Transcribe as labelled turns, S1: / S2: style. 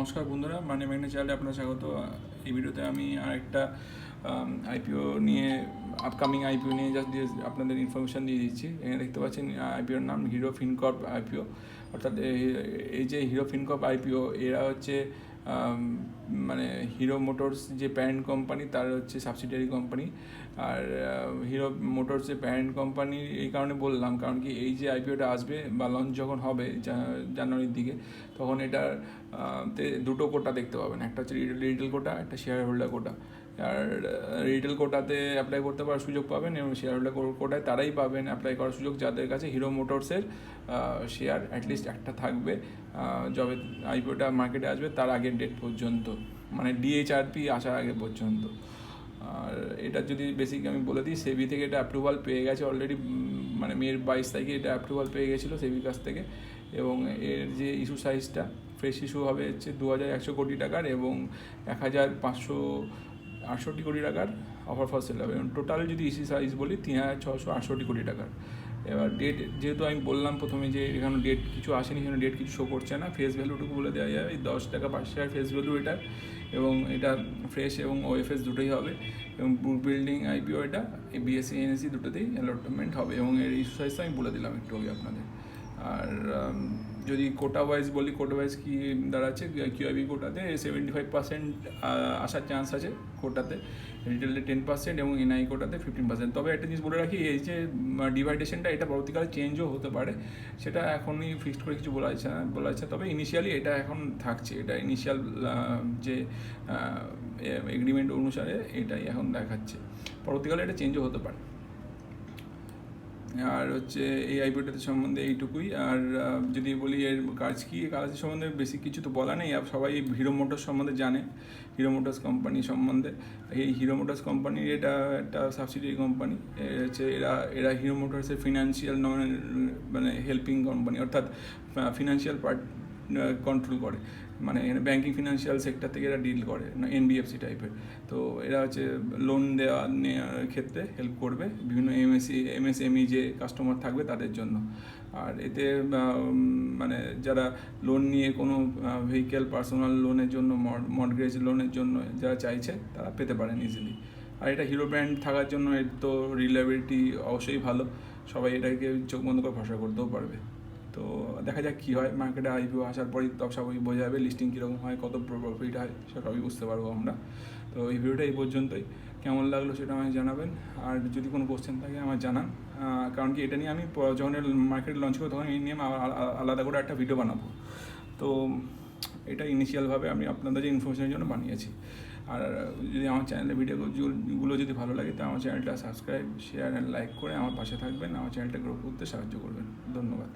S1: নমস্কার বন্ধুরা, মানে ম্যাগনা চ্যানেলে আপনার স্বাগত। এই ভিডিওতে আমি আরেকটা আইপিও নিয়ে, আপকামিং আইপিও নিয়ে জাস্ট আপনাদের ইনফরমেশান দিয়ে দিচ্ছি। এখানে দেখতে পাচ্ছেন আইপিওর নাম হিরো ফিনকর্প আইপিও। অর্থাৎ এই যে হিরো ফিনকর্প আইপিও, এরা হচ্ছে মানে হিরো মোটরস যে প্যারেন্ট কোম্পানি, তার হচ্ছে সাবসিডিয়ারি কোম্পানি। আর হিরো মোটরস যে প্যারেন্ট কোম্পানি এই কারণে বললাম, কারণ কি এই যে আইপিওটা আসবে বা লঞ্চ যখন হবে জানুয়ারির দিকে, তখন এটার দুটো কোটা দেখতে পাবেন। একটা হচ্ছে রিটেল কোটা, একটা শেয়ার হোল্ডার কোটা। আর রিটেল কোটাতে অ্যাপ্লাই করতে পারার সুযোগ পাবেন, এবং শেয়ার হোল্ডার কোটায় তারাই পাবেন অ্যাপ্লাই করার সুযোগ যাদের কাছে হিরো মোটরসের শেয়ার অ্যাটলিস্ট একটা থাকবে যবে আইপিওটা মার্কেটে আসবে তার আগের ডেট পর্যন্ত, মানে ডিএইচআরপি আসার আগে পর্যন্ত। আর এটা যদি বেসিক আমি বলে দিই, সেবি থেকে এটা অ্যাপ্রুভাল পেয়ে গেছে অলরেডি, মানে মের 22 তারিখে এটা অ্যাপ্রুভাল পেয়ে গেছিলো সেবির কাছ থেকে। এবং এর যে ইস্যু সাইজটা, ফ্রেশ ইস্যু হবে হচ্ছে 2100 কোটি টাকার এবং 1568 কোটি টাকার অফার ফর সেল হবে। এবং টোটাল যদি ইস্যু সাইজ বলি 3668 কোটি টাকার। এবার ডেট যেহেতু আমি বললাম প্রথমে যে এখানে ডেট কিছু আসেনি, এখানে ডেট কিছু শো করছে না, ফেস ভ্যালুটুকু বলে দেওয়া যাবে 10 টাকা 5 টাকার ফেস ভ্যালু এটা। এবং এটা ফ্রেশ এবং ওএফএস দুটোই হবে। এবং বিল্ডিং আইপিও এটা বিএসসি এনএসসি দুটোতেই অ্যালটমেন্ট হবে। এবং এর ইস্যু সাইজটা আমি বলে দিলাম একটু আগে আপনাদের। আর যদি কোটা ওয়াইজ বলি, কোটা ওয়াইজ কী দাঁড়াচ্ছে, কিউআইবি কোটাতে 75% আসার চান্স আছে কোটাতে, রিটেলে 10% এবং এনআই কোটাতে 15%। তবে একটা জিনিস বলে রাখি, এই যে ডিভাইডেশনটা এটা পরবর্তীকালে চেঞ্জও হতে পারে, সেটা এখনই ফিক্সড করে কিছু বলা যাচ্ছে তবে ইনিশিয়ালি এটা এখন থাকছে, এটা ইনিশিয়াল যে এগ্রিমেন্ট অনুসারে এটাই এখন দেখাচ্ছে, পরবর্তীকালে এটা চেঞ্জও হতে পারে। আর হচ্ছে এই আইপিওটাতে সম্বন্ধে এইটুকুই। আর যদি বলি এর কাজ সম্বন্ধে বেশি কিছু তো বলা নেই, সবাই হিরো মোটরস সম্বন্ধে জানে, হিরো মোটরস কোম্পানি সম্বন্ধে। এই হিরো মোটরস কোম্পানির এটা একটা সাবসিডিয়ারি কোম্পানি হচ্ছে। এরা হিরো মোটরসের ফিনান্সিয়াল মানে হেল্পিং কোম্পানি, অর্থাৎ ফিনান্সিয়াল পার্ট কন্ট্রোল করে, মানে এখানে ব্যাঙ্কিং ফিনান্সিয়াল সেক্টর থেকে এরা ডিল করে, এনবিএফসি টাইপের। তো এরা হচ্ছে লোন নেওয়ার ক্ষেত্রে হেল্প করবে বিভিন্ন এমএসএমই যে কাস্টমার থাকবে তাদের জন্য। আর এতে মানে যারা লোন নিয়ে কোনো ভেহিক্যাল পার্সোনাল লোনের জন্য, মর্টগেজ লোনের জন্য যারা চাইছে তারা পেতে পারেন ইজিলি। আর এটা হিরো ব্র্যান্ড থাকার জন্য এর তো রিলায়েবিলিটি অবশ্যই ভালো, সবাই এটাকে চোখ বন্ধ করে ভরসা করতেও পারবে। তো দেখা যাক কী হয়, মার্কেটে আইপিও আসার পরই তবে সবাই বোঝা যাবে লিস্টিং কীরকম হয়, কত প্রফিট হয়, সবই বুঝতে পারবো আমরা। তো এই ভিডিওটা এই পর্যন্তই, কেমন লাগলো সেটা আমায় জানাবেন। আর যদি কোনো কোশ্চেন থাকে আমার জানান, কারণ কি এটা নিয়ে আমি যখন মার্কেটে লঞ্চ করবো তখন এই নিয়ে আমি আলাদা করে একটা ভিডিও বানাবো। তো এটা ইনিশিয়ালভাবে আমি আপনাদের যে ইনফরমেশনের জন্য বানিয়েছি। আর যদি আমার চ্যানেলের ভিডিওগুলো যদি ভালো লাগে, তো আমার চ্যানেলটা সাবস্ক্রাইব, শেয়ার অ্যান্ড লাইক করে আমার পাশে থাকবেন, আমার চ্যানেলটা গ্রো করতে সাহায্য করবেন। ধন্যবাদ।